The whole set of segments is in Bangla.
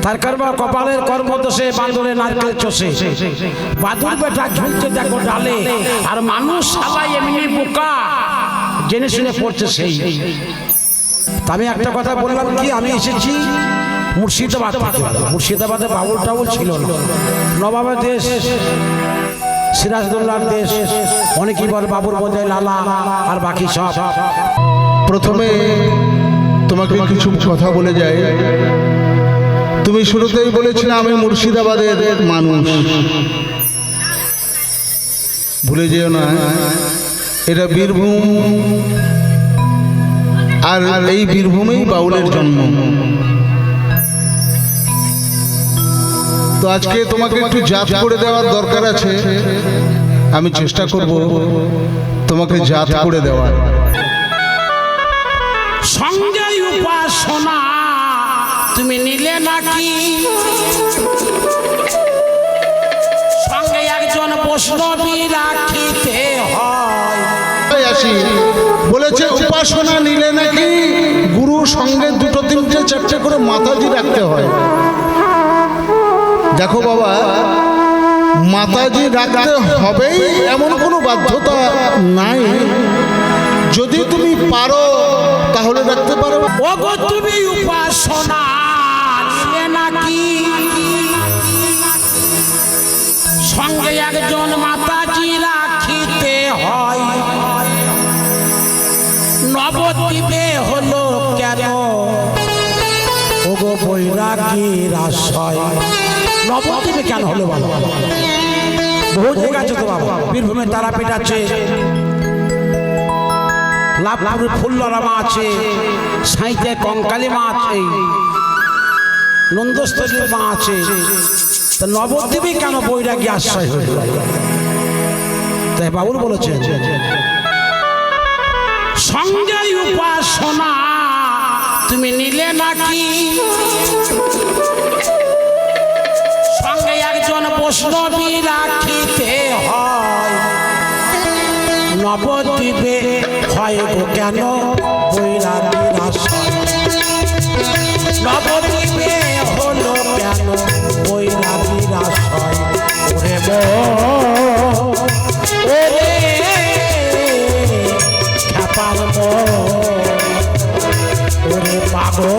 তার কর্ম কপালের কর্ম দোষে বাঁদরে নারকেল চষে বাদুর বেটা ঝুলছে দেখো ডালে আর মানুষ সবাই এমনি বোকা জেনে শুনে পড়ছে সেই। আমি একটা কথা বললাম কি, আমি এসেছি মুর্শিদাবাদ থেকে। মুর্শিদাবাদে বাউল টাউল ছিল না, নবাবের দেশ, সিরাজদৌল্লার দেশ, অনেকেই বল বাবুর বোঝায় লালা আর বাকি সব। প্রথমে তোমাকে কিছু কথা বলে যাই। তুমি শুরুতেই বলেছিলে আমি মুর্শিদাবাদের মানুষ, ভুলে যেও না এটা বীরভূম, আর এই বীরভূমেই বাউলের জন্ম। তো আজকে তোমাকে একটু জাত করে দেওয়ার দরকার আছে, আমি চেষ্টা করব তোমাকে জাত করে দেওয়ার। সঙ্গে উপাসনা তুমি নিলে নাকি, সঙ্গে একজন বৈষ্ণবী রাখিতে হয়। আসি বলেছে উপাসনা নিলে নাকি গুরু সঙ্গে দুটো তিনটে চারটে করে মাতাজি রাখতে হয়। দেখো বাবা, মাতাজি রাখতে হবেই এমন কোনো বাধ্যতা নাই, যদি তুমি পারো তাহলে রাখতে পারো। ওগো তুমি উপাসনা নিলে নাকি, সঙ্গে একজন মাতাজি রাখিতে হয়। নবদ্বীপে হলো কেন ওগো বৈরাগীর আশ্রয়? নবদ্বীপে কেন হলো বাবা? বহু জায়গা আছে তো বাবা, বীরভূমে তারাপীঠ আছে, লাভপুরে ফুল্লরামা আছে, সাঁইতে কঙ্কালী মা আছে, নন্দস্থলীর মা আছে। তা নবদ্বীপে কেন বৈরাগী আশ্রয় হল? তাই বাবুল বলেছেন সঙ্গে উপাসনা তুমি নিলে নাকি, সঙ্গে একজন বৈষ্ণবী রাখিতে হয়। নবদ্বীপে হয় গো কেন বৈরাগীর আশ্রয়? নবদ্বীপে হলো কেন বৈরাগীর আশ্রয়? ওরে ওরে খ্যাপার ওরে পাগল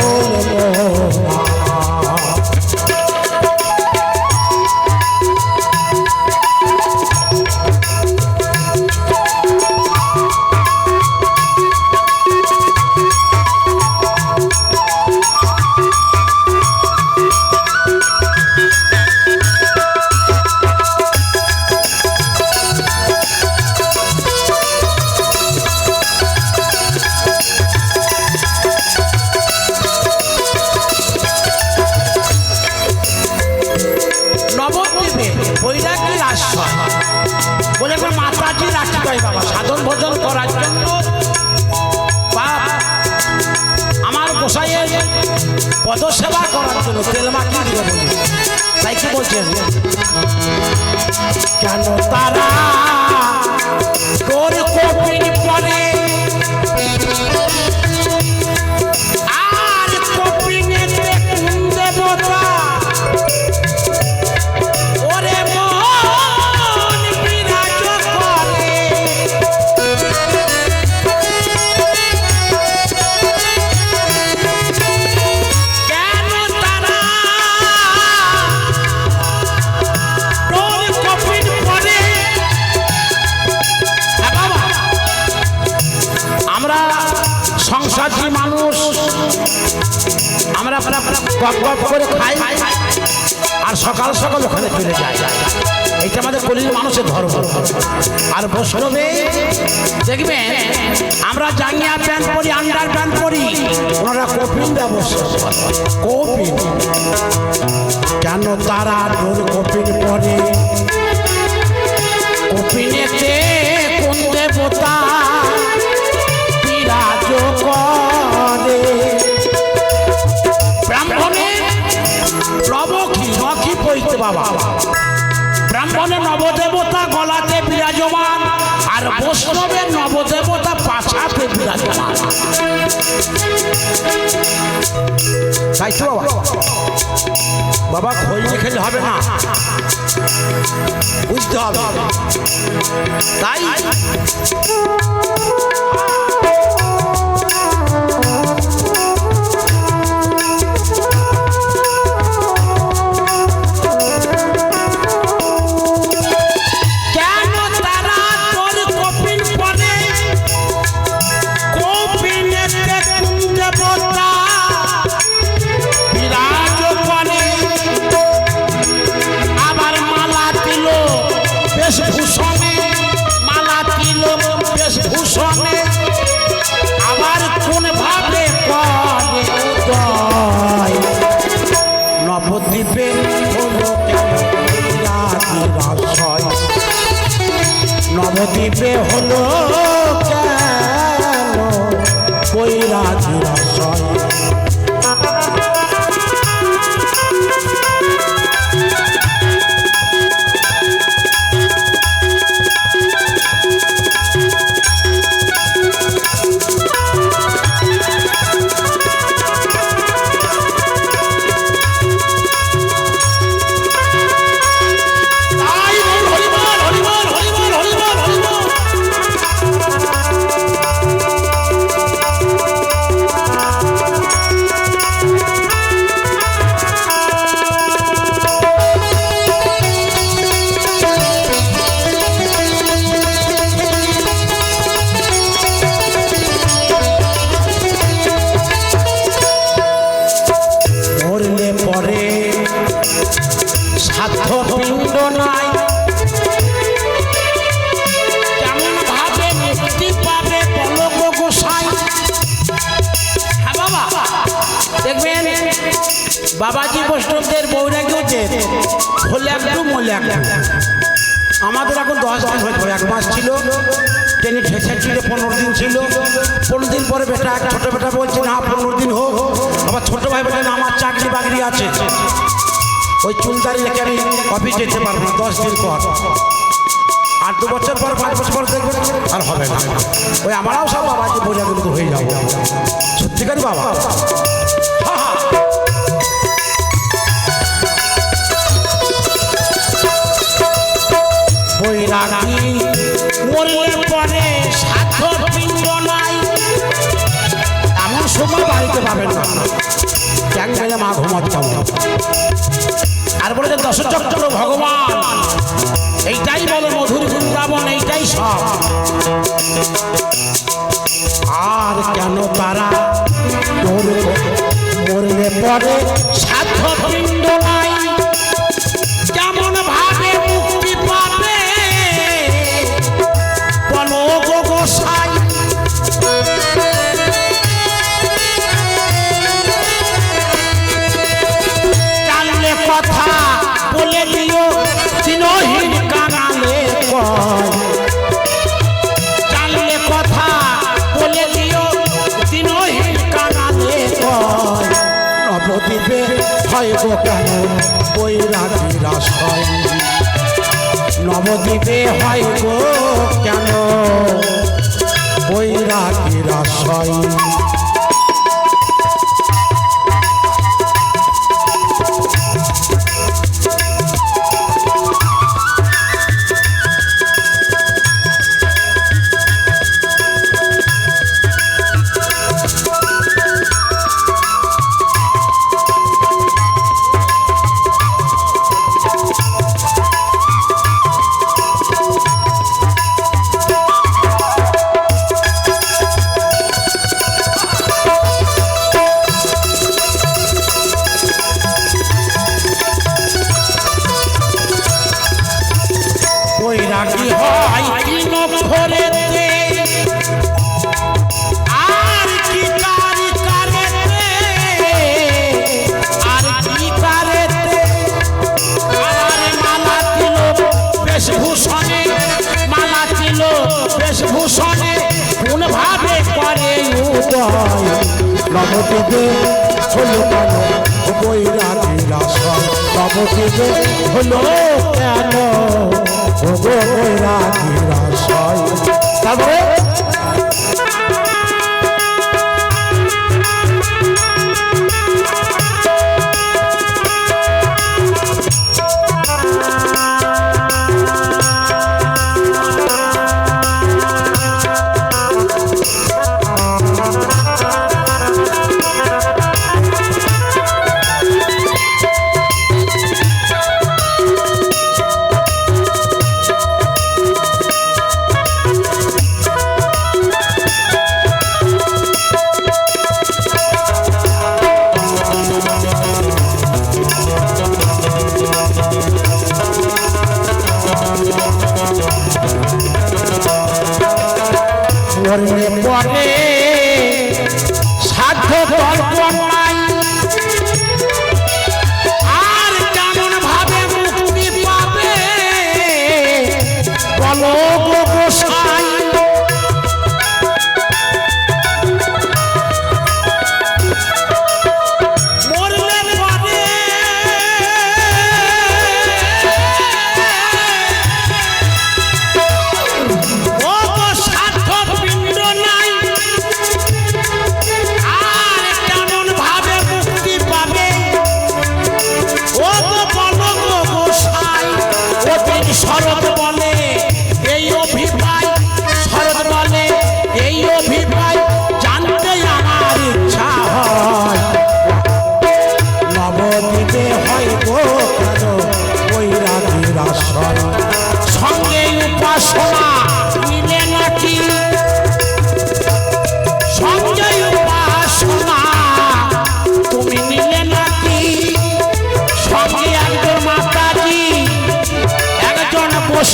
সাধন ভোজন করার জন্য আমার গোসাইয়ের পদসেবা করার জন্য তেল মাটি দিয়ে বলি। তাই কি বলছেন, কেন তারা তোর কপিন পরে আর কপিনেতে কোন দেবতা ওরে মন বিরাজ করে। কেন তারা তোর কপিন পরে? বাবা, আমরা সংসারী মানুষ, আমরা গপ গপ করে খাই আর সকাল সকাল ওখানে চলে যায়। এটা আমাদের কলির মানুষের ধর্ম। আর বৈষ্ণবে দেখবেন আমরা জাঙ্গিয়া প্যান্ট পরি, আন্ডার প্যান্ট পরি, ওনারা কপিন ব্যবস্থা কপিন। কেন তারা ডোর কপিন পরে? কপিনেতে কোন দেবতা বিরাজ করে? ব্রাহ্মণে নবকি পইতে বাবা, ব্রাহ্মণের নবদেবতা গলাতে বিরাজমান আর বৈষ্ণবের নবদেবতা পাছাতে বিরাজমান। তাই তো বাবা, বাবা খোঁজ খেলে হবে না, বুঝতে হবে। তাই নবদ্বীপে হলো কেন রাজরাজয়, নবদ্বীপে হলো কেন ওই রাজরাজয়। বাবাজি বৈষ্ণবদের বৈরাগ্যতে হলে একটু মলে একটু। আমাদের এখন 10 দিন হয়েছে, 1 মাস ছিল, ট্রেনে ঠেসার ছিল 15 দিন ছিল। 15 দিন পরে বেটা, ছোট বেটা বলছে না 15 দিন হোক। আবার ছোট ভাই বলে না আমার চাকরি বাকরি আছে, ওই চুলদারি রেখে আমি অফিস যেতে পারবো না 10 দিন পর। আর 2 বছর পর 5 বছর পর দেখবেন আর হবে না। ওই আমরাও সব বাবাজি বৈরাগ্য হয়ে যাবো, সত্যিকারই বাবা। বৈরাগী মরলে পরে সাধ্য পিণ্ড নাই, এমন সময় বাড়িতে পাবেন না, ট্যাং মেলে মা ঘুমাতে যাবো। আর বলেছেন দশচক্র ভগবান, এইটাই বলো মধুর বৃন্দাবন, এইটাই সব। আর কেন তারা মরলে পরে সাধ্য পিণ্ড নাই, কেমন ভাবে মুক্তি পাবে বলো গো গোসাই। জানলে কথা বলে দিও দিনহীন কাঙালে কয়, জানলে কথা বলে দিও দিনহীন কাঙালে কয়। নবদ্বীপে হয় গো কেন বৈরাগীর আশ্রয়, নবদ্বীপে হয় গো কেন বৈরাগীর আশ্রয়। বৈরাগী হয় কি নক্ষরেতে আর কি কারি কারেতে, আর কি কারেতে। আর মালা ছিল বেশভূষণে, মালা ছিল বেশভূষণে, কোন ভাবে করে উদয়। নবদ্বীপে হলো কেন বৈরাগীর আশ্রয়, নবদ্বীপে হলো কেন বৈরাগীর আশ্রয়। তারপরে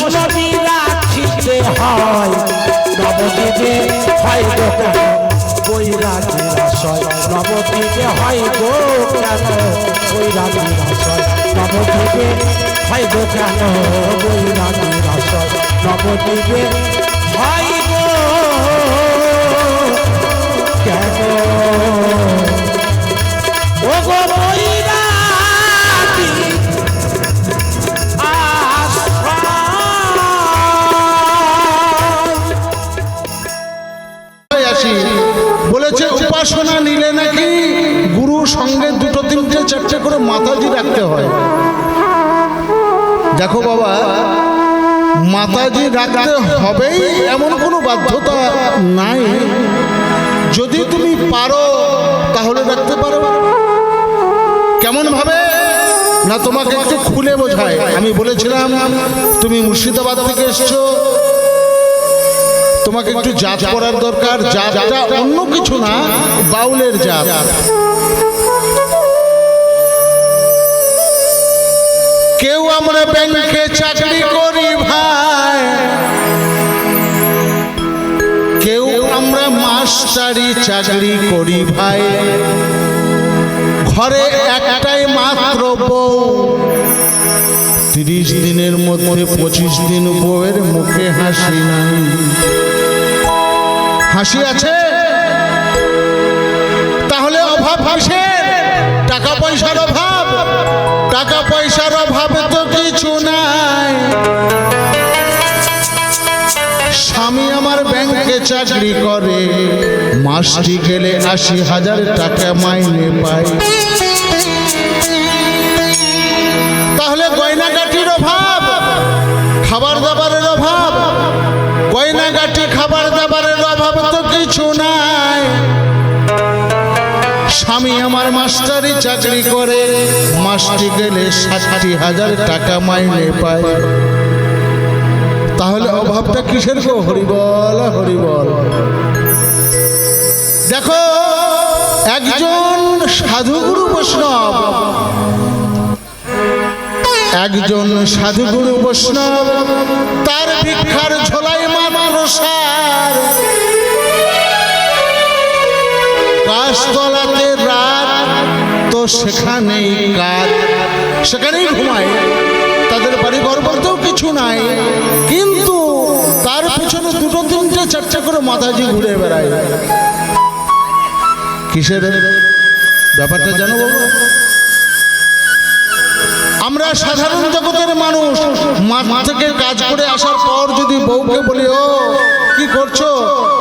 বৈষ্ণবী রাখিতে হয় নবদ্বীপে হয় গো কেন বৈরাগীর আশয় নবদ্বীপে হয় গো কেন বৈরাগীর আশয় নবদ্বীপে হয় গো কেন বৈরাগীর আশয় নবদ্বীপে হয় গো কেন ও গো বৈরাগী আসি বলেছে উপাসনা নিলে নাকি গুরু সঙ্গে দুটো তিনটে চারটে করে মাতাজি রাখতে হয়। দেখো বাবা, মাতাজি রাখতে হবেই এমন কোনো বাধ্যতা নাই। যদি তুমি পারো তাহলে রাখতে পারো। কেমন ভাবে না তোমাকে একটু খুলে বোঝায়। আমি বলেছিলাম তুমি মুর্শিদাবাদ থেকে এসছো, তোমাকে একটু জাত করার দরকার। জাতটা অন্য কিছু না, বাউলের জাত। কেউ আমরা ব্যাংকে চাকরি করি ভাই, কেউ আমরা মাস্টারি চাকরি করি ভাই। ঘরে একটাই মাত্র বউ, 30 দিনের মধ্যে 25 দিন বউয়ের মুখে হাসি নাই। হাসি আছে তাহলে অভাব কিসের? টাকা পয়সার অভাব। টাকা পয়সার অভাবে তো কিছু নাই। স্বামী আমার ব্যাংকে চাকরি করে, মাসটি গেলে 80,000 টাকা মাইনে পায়। তাহলে গয়নাগাটির অভাব, খাবার দাবারের অভাব। গয়নাগাটি খাবার দাবারের অভাব তো কিছু নাই। স্বামী আমার মাস্টারি চাকরি করে, মাসটি গেলে 60,000 টাকা মাইনে পায়। তাহলে অভাবটা কিসের গো? হরিবল হরিবল। দেখো, একজন সাধুগুরু বৈষ্ণব, একজন সাধুগুরু বৈষ্ণব, তার ভিক্ষার ঝোলাই মাত্র সার। গাছতলাতে রাত, তো সেখানেই কাজ, সেখানেই ঘুমায়। তাদের বাড়ি ঘর বলতেও কিছু নাই, কিন্তু তার পিছনে দুটো তিনটে চারটে করে মাতাজি ঘুরে বেড়ায়। কিসের ব্যাপারটা জানো বাবা? আমরা সাধারণ জগতের মানুষ, মাঠ থেকে কাজ করে আসার পর যদি বউকে বলি, ও কি করছো,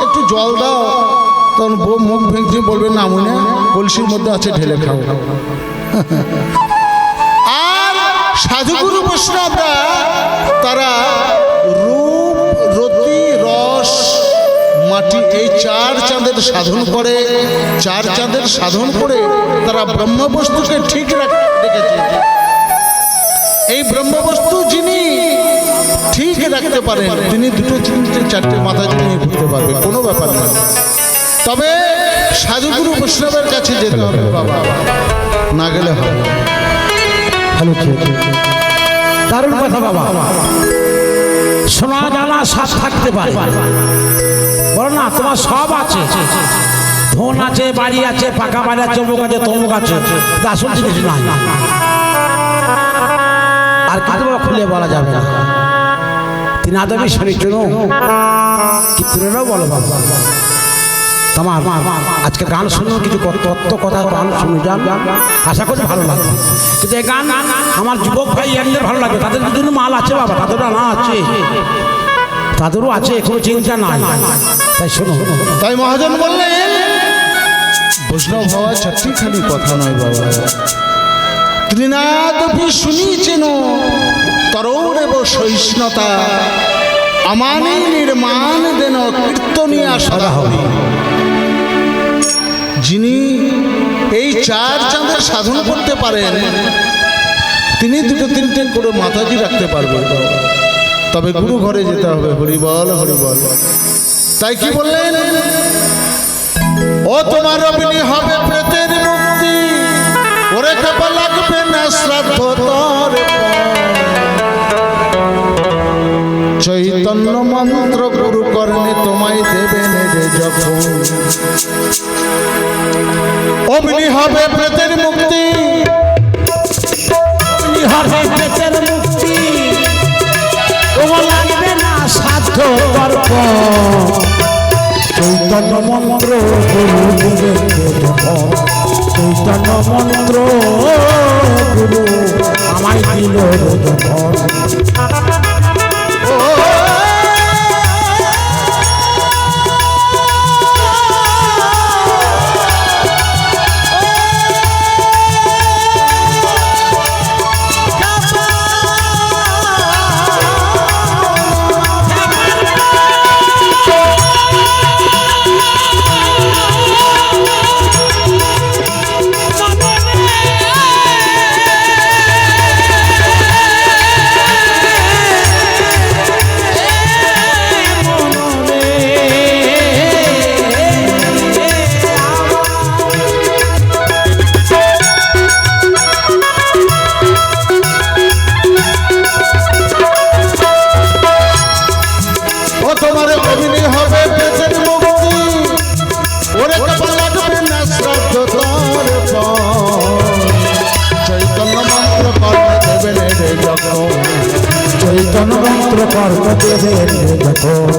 একটু জল দাও, তখন বউ মুখ ভেঙে বলবে না মনে কলসির মধ্যে আছে, ঢেলে খাও। আর সাধুগুরু বৈষ্ণবরা তারা রূপ, রতি, রস, মাটি, এই 4 চাঁদের সাধন করে। 4 চাঁদের সাধন করে তারা ব্রহ্মবস্তুকে ঠিক রেখেছে। এই ব্রহ্মবস্তু যিনি ঠিক রাখতে পারেন, তিনি দুটো তিনটে চারটে মাতাজি নিয়ে ঘুরতে পারবে, কোনো ব্যাপার না। তবে সাধুগুরু বৈষ্ণবের কাছে যেতে হবে বাবা, না গেলে হবে। হ্যালো, দারুণ কথা বাবা। শোনা জানা সব থাকতে পারে, বলো না তোমার সব আছে। ধন আছে, বাড়ি আছে, পাকা বাড়ি আছে, অমুক আছে, তমুক আছে, আসল জিনিস নাই। আর কাজে খুলে বলা যাবে না। তিনি আদমি শরীর কি তুলেও বলো বাবা। তোমার আজকে গান শুনুন, কিছু তত্ত্ব কথা গান শুনে যান, আশা করি ভালো লাগবে। কিন্তু এই গান আমার যুবক ভাই এমদের ভালো লাগবে। তাদের জন্য মাল আছে বাবা, তাদেরও না আছে, তাদেরও আছে, কোনো চিন্তা নাই। তাই শোনো। তাই মহাজন বললেন, বৈষ্ণব হওয়া চারটিখানি কথা নয় বাবা। ত্রিনাদপি শুনিছেন তরৌরেব সহিষ্ণুতা, আমানি নির্মাণ দেন কীর্তনিয়া সদাহরি। যিনি এই 4 চাঁদের সাধন করতে পারেন, তিনি দুটো তিনটে করে মাতাজি রাখতে পারবেন। তবে গুরু ঘরে যেতে হবে। হরিবল হরিবল। তাই কি বললেন? ও তোমার অবিনি হবে প্রেতের মুক্তি, ওরে খেপা লাগবে না শ্রাদ্ধ তোর। অগ্নি হবে প্রেতের মুক্তি, অগ্নি হবে প্রেতের মুক্তি, তোমার লাগবে না সাধ্য তর্ক। চৈতন্য মন্ত্র গুরুদেবের যখন, চৈতন্য মন্ত্র গুরু আমায় দিল যখন। চৈতন্য মন্ত্র কর্ম দেবেন যখন।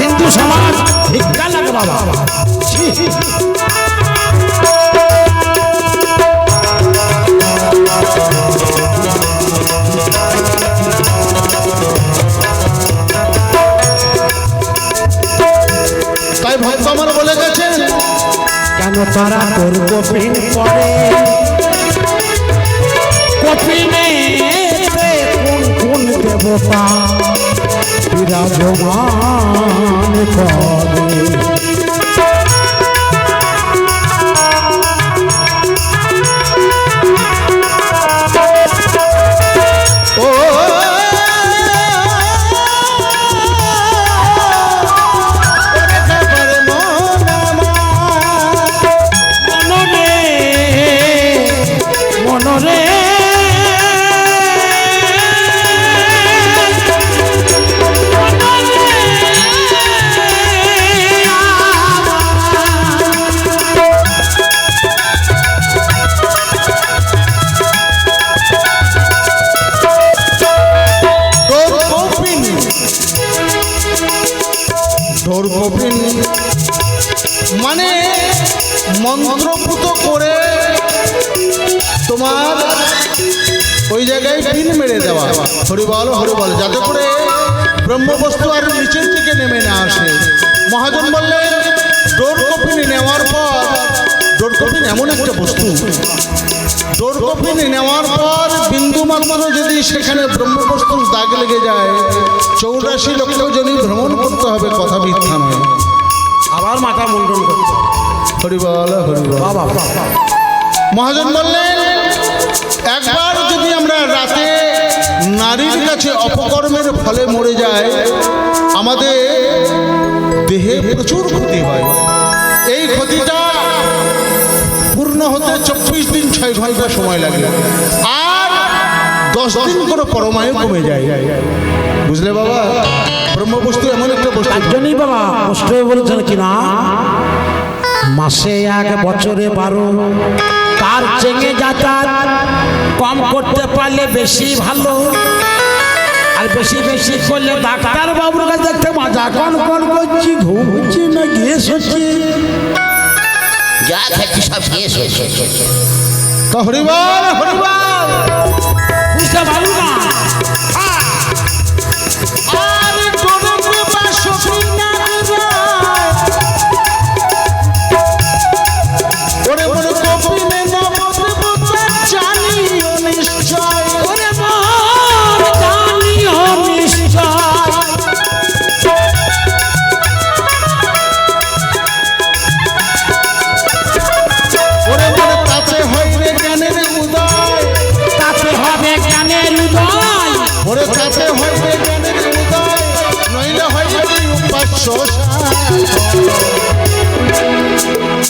হিন্দু সমাজ ভিক্ষা লাগে বাবা। তাই ভক্ত আমার বলে গেছেন, কেন তারা তোর কপিন পরে, কপিনে কোন কোন দেবতা বিরাজমান করে। মানে মন্ত্রপুত করে তোমার ওই জায়গায় পিন মেরে দেওয়া, হরিবল হরিবল, যাতে করে ব্রহ্মবস্তু আর নিচের থেকে নেমে না আসে। মহাজন বললেন ডোর কপিন নেওয়ার পর, ডোর কপিন এমন একটা বস্তু, ডোর কপিন নেওয়ার পর বিন্দু মাত্র যদি সেখানে ব্রহ্মবস্তুর দাগ লেগে যায়, 84 লক্ষ জনই ভ্রমণ করতে হবে, কথা মিথ্যা নয়। আবার মাথা মুন্ডন করতে হরিবল হরিবল। মহাজন বললেন একবার যদি আমরা রাতে নারীর কাছে অপকর্মের ফলে মরে যায়, আমাদের দেহে প্রচুর ক্ষতি হয়। এই ক্ষতিটা পূর্ণ হতে 24 দিন 6 ঘন্টা সময় লাগে, আর 10 দিন করে পরমায়ু কমে যায়। বুঝলে বাবা, ব্রহ্মবস্তু এমন একটা বস্তু। তার জন্যই বাবা কষ্ট বলেছেন কিনা, মাসে 1 বছরে 12, তার চেঙে যাতায়াত কম করতে পারলে বেশি ভালো, আর বেশি বেশি করলে ডাক্তার বাবুর কাছে দেখতে মাজা কন কন করছি, ঘুম হচ্ছে না গ্যাস হচ্ছে, যা খাচ্ছি সব শেষ হয়েছে। তো হরিবল হরিবল, বুঝতে পারবো না।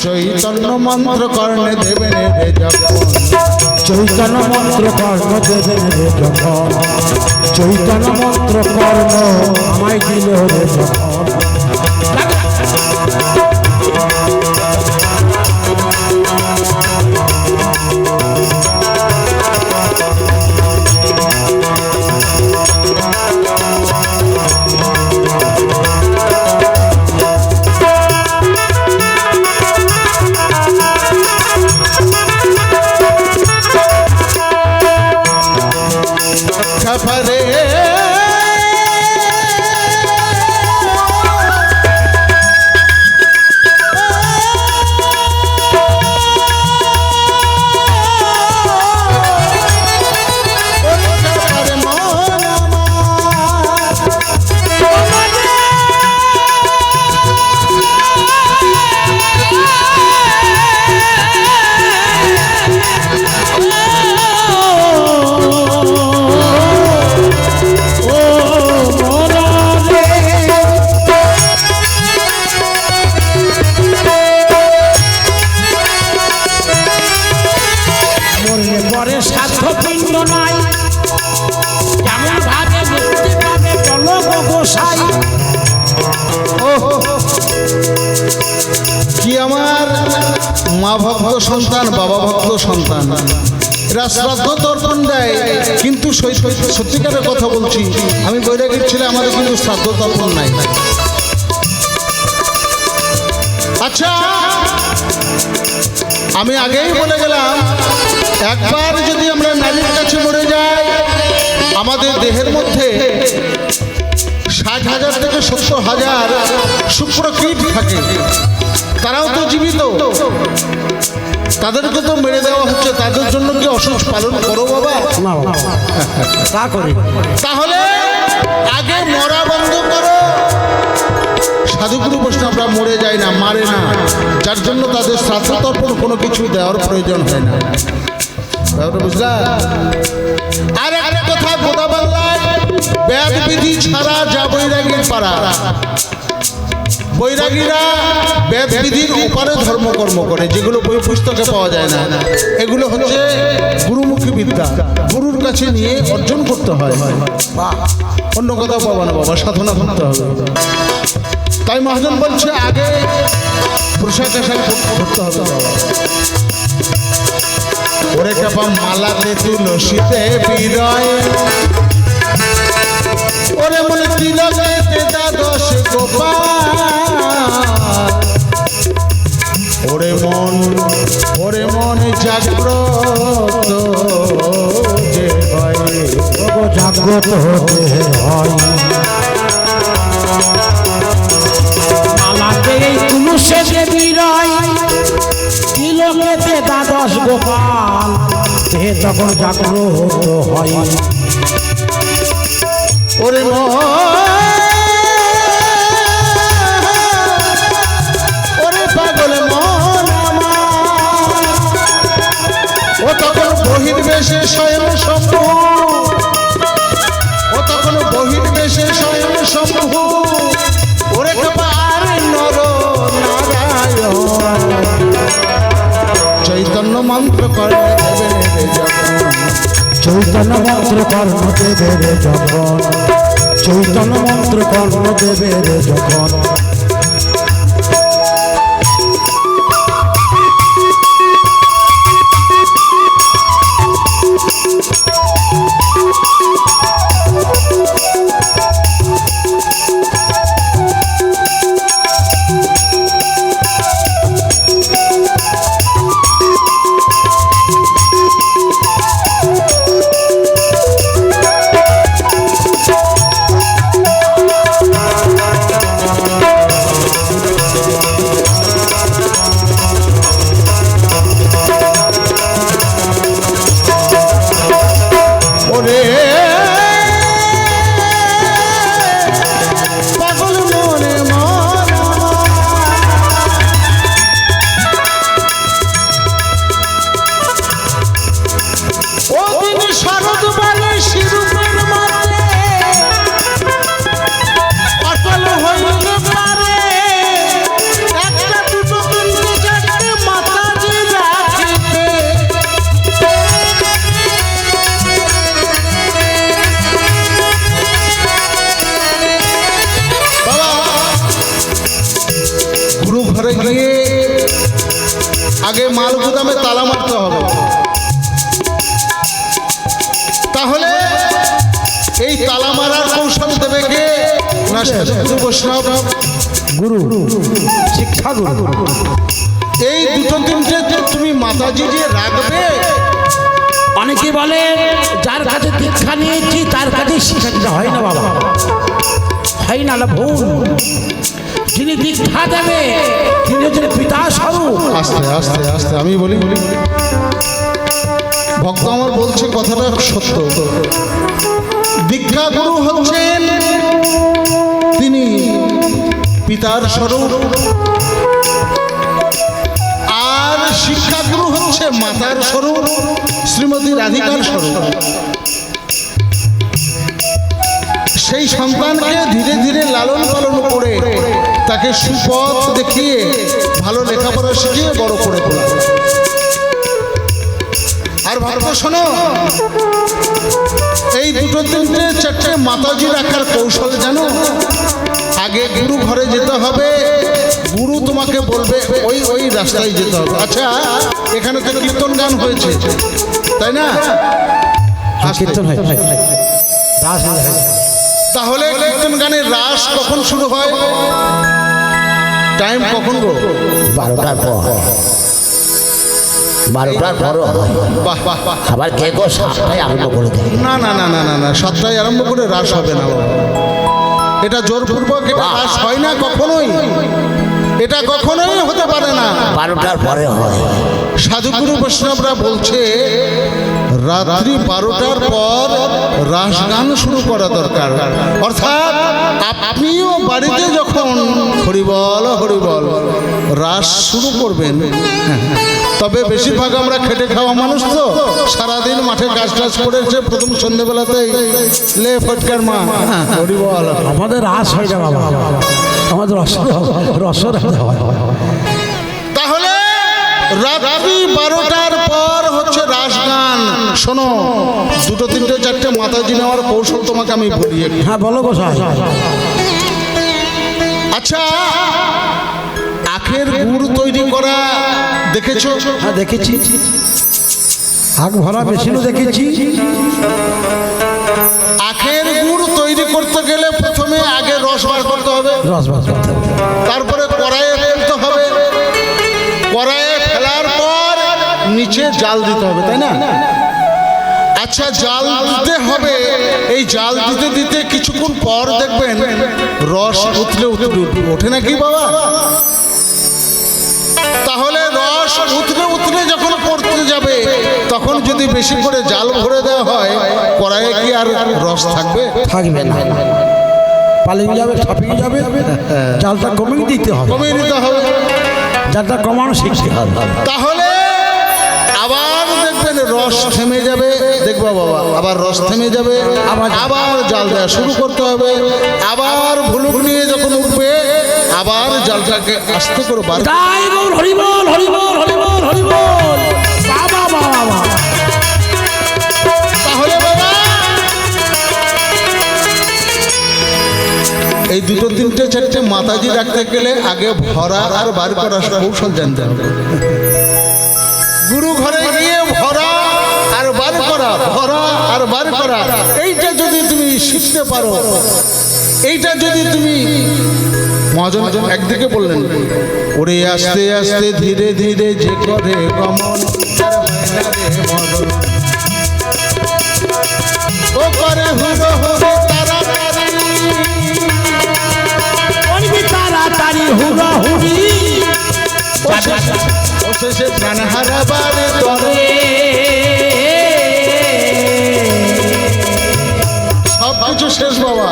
চৈতন্য মন্ত্র কর্ণে দেবেন রে যখন চৈতন্য মন্ত্র কর্ণ দেবেন রে যখন চৈতন্য মন্ত্র কর্ণ আমায় দিল রে যখন খাপারে কি আমার মা ভক্ত সন্তান বাবা ভক্ত সন্তান এরা শ্রাদ্ধ তর্পণ দেয় কিন্তু সত্যিকারের কথা বলছি আমি বৈরাগীর ছেলে আমাদের কিন্তু শ্রাদ্ধ তর্পণ নাই আচ্ছা আমি আগেই বলে গেলাম একবার যদি আমরা নারীর কাছে মরে যাই আমাদের দেহের মধ্যে 60,000 থেকে 70,000 শুক্রকীট থাকে তারাও তো জীবিত তাদেরকে তো মেরে দেওয়া হচ্ছে তাদের জন্য কি অসুখ পালন করো বাবা তা করি তাহলে আগে মরা বন্ধ করো সাধুগুরু বৈষ্ণবরা মরে যায় না মারে না যার জন্য তাদের শ্রাদ্ধ তর্পণ কোনো কিছু দেওয়ার প্রয়োজন হয় না বুঝলা আর একটা কথা গোদা বাংলায় বেদ বিধি ছাড়া যা বৈরাগীর পাড়া বৈরাগীরা বেদ বিধির উপরে ধর্মকর্ম করে যেগুলো বই পুস্তকে পাওয়া যায় না এগুলো হচ্ছে গুরুমুখী বিদ্যা গুরুর কাছে নিয়ে অর্জন করতে হয় অন্য কথা পাবা না বাবা সাধনা করতে হবে তাই মহাজন বলছে আগে পোশাক আশাক করতে হবে বাবা ওরে কাপা মালাতে তুলসীতে বিরয় ওরে মনে তিলকে তেতা দশ গোপাল ওরে মন জাগ্রত যে হয় জাগ্রত হতে হয় মালাতে এই তুলসী বিরয় তিলকেতে দ্বাদশ গোপাল দেহে তখন জাগ্রত হয় ওরে ওরে পাগল মন ও তখন বহির্বেশে স্বয়ং শম্ভু ও তখন বহির্বেশে স্বয়ং শম্ভু ওরে কপার নর নারায়ণ চৈতন্য মন্ত্র করে দেবে যখন চৈতন্য মন্ত্র কর্ণ দেবে রে যখন চৈতন্য মন্ত্র কর্ণ দেবে রে যখন মাল গুদামে তালা মারতে হবে। তাহলে এই তালা মারার কৌশল দেবে কে? না সাধুগুরু বৈষ্ণব গুরু, শিক্ষা গুরু। এই দুটো তিনটে তুমি মাতাজি দিয়ে রাখবে। অনেকে বলে যার কাছে দীক্ষা নিয়েছি তার কাছে শিক্ষা দিতে হয় না বাবা, হয় না, ভুল। যিনি দীক্ষা দেবে তিনি হচ্ছেন পিতা স্বরূপ। আস্তে আস্তে আস্তে আমি বলি, ভক্ত আমার বলছে কথাটা সত্য। দীক্ষা গুরু হচ্ছেন তিনি পিতার স্বরূপ, আর শিক্ষাগুরু হচ্ছে মাতার স্বরূপ, শ্রীমতী রাধিকার স্বরূপ। সেই সন্তানকে ধীরে ধীরে লালন পালন করে তাকে সুপথ দেখিয়ে ভালো লেখাপড়া শিখিয়ে বড় করে তোলা। আর ভাবতে শোনো, এই দুটো তিনটে চারটে মাতাজি রাখার কৌশল জানো? আগে গুরু ঘরে যেতে হবে, গুরু তোমাকে বলবে ওই ওই রাস্তায় যেতে হবে। আচ্ছা, এখানে তো কীর্তন গান হয়েছে তাই না? কীর্তন হয়, রাস হয়। তাহলে কীর্তন গানের রাস কখন শুরু হয়? টাইম কখন গো? 12টার পর, 12টার পরও হয়। বাহ বাহ বাহ। আবার কে গো 7টায় আরম্ভ করে দেয়। না না না না না না, 7টায় আরম্ভ করে রাস হবে না বাবা। এটা জোরপূর্বক এটা রাস হয় না কখনোই, এটা কখনোই হতে পারে না। 12টার পরে হয়। সাধুগুরু বৈষ্ণবরা বলছে রাত্রি 12টার পর রাস গান শুরু করা দরকার। অর্থাৎ আপনিও বাড়িতে যখন হরিবল হরিবল রাস শুরু করবেন, তবে বেশিরভাগ আমরা খেটে খাওয়া মানুষ তো, সারাদিন মাঠে কাজ টাজ করেছে, প্রথম সন্ধ্যেবেলাতে লে ফটকার মা হরিবল। আমাদের রাস হয় না বাবা, আমাদের রসরাধা হয়। তাহলে রাত্রি 12টার পর হচ্ছে রাস গান। শোনো, দুটো তিনটে চারটে মাতাজি নেওয়ার কৌশল তোমাকে আমি বলি। হ্যাঁ বলো গোসাই। আচ্ছা, আখের গুড় তৈরি করা দেখেছো? হ্যাঁ দেখেছি, আগ ভরা মেশিনও দেখেছি। আখের গুড় তৈরি করতে গেলে প্রথমে আগে রস বার করতে হবে, রস বার করতে হবে। তারপরে কড়াইয়ে ফেলতে হবে, কড়াইয়ে ফেলার পর নিচে জাল দিতে হবে, তাই না? আচ্ছা, জাল দিতে হবে। এই জাল দিতে দিতে কিছুক্ষণ পর দেখবেন রস উতলে উতলে ওঠে নাকি বাবা? তাহলে রস উতলে উতলে যখন পড়তে যাবে, তখন যদি বেশি করে জাল ভরে দেওয়া হয়, কড়াইয়ে কি আর রস থাকবে? থাকবে না, পালিয়ে যাবে, ছাপিয়ে যাবে। জালটা কমিয়ে দিতে হবে, কমিয়ে দিতে হবে, জালটা কমানো শিখতে হবে। তাহলে আবার দেখবেন রস থেমে যাবে। দেখবা বাবা, আবার রস থেমে যাবে, আবার জাল দেওয়া শুরু করতে হবে। আবার ভুলুক নিয়ে যখন উঠবে, আবার জালটাকে আস্তে করে বার। তাই বল, হরিবল হরিবল হরিবল হরিবল। বাবা বাবা বাবা। তাহলে বাবা এই দুটো তিনটে চারটে মাতাজি রাখতে গেলে আগে ভরা আর বার করার কৌশল জানতে হবে। গুরু ঘরে গিয়ে ভরা আর বার করা, ভরা আর বার করা, এইটা যদি তুমি শিখতে পারো, এইটা যদি তুমি, মহাজন একদিকে বললেন ওরে আস্তে আস্তে ধীরে ধীরে যে করে গমন, ও করে হুড়ো হুড়ো তাড়াতাড়ি হুড়া হুড়ি, ও শেষে প্রাণ হারাবার তরে। সব কিছু শেষ বাবা,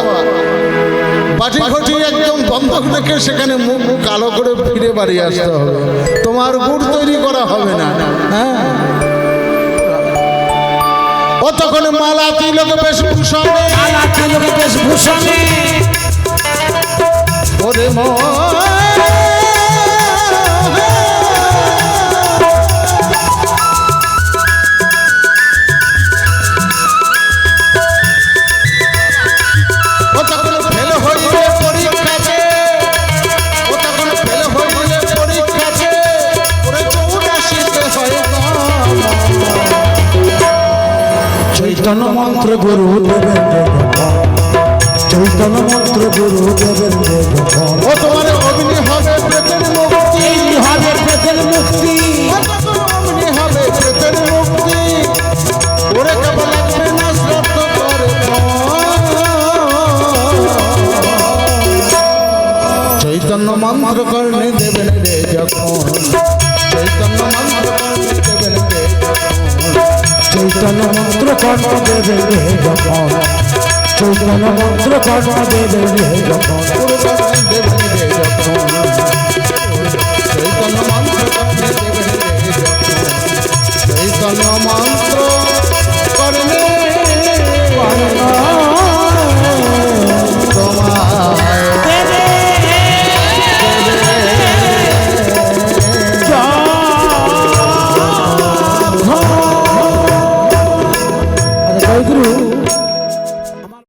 বাটি ঘটি একদম বন্ধ রেখে সেখানে মুখ কালো করে ফিরে বাড়ি আসতে হবে। তোমার গুড় তৈরি করা হবে না। হ্যাঁ, ও তখন মালা তিলক বেশভূষণে, মালা তিলক বেশভূষণে, ওরে ও তখন ফেল হইলে পরীক্ষাতে, ও তখন ফেল হইলে পরীক্ষাতে, ওরে 84 চৈতন্য মন্ত্র গুরু দেবেন রে যখন, চৈতন্য মন্ত্র গুরু দেবেন রে যখন, ও তোমার অগ্নি হবে প্রেতের মুক্তি, এই হবে প্রেতের মুক্তি। ও তোমার অগ্নি হবে প্রেতের মুক্তি, ওরে কেবল লাগবে না শ্রদ্ধ করে চৈতন্য মন্ত্র কর্ণে দেবেন রে যখন, চৈতন্য মন্ত্র কর্ণে দেবেন রে যখন, চৈতন্য মন্ত্র কর্ণ দেবেন রে যখন, চৈতন্য মন্ত্র কর্ণ দেবেন রে যখন,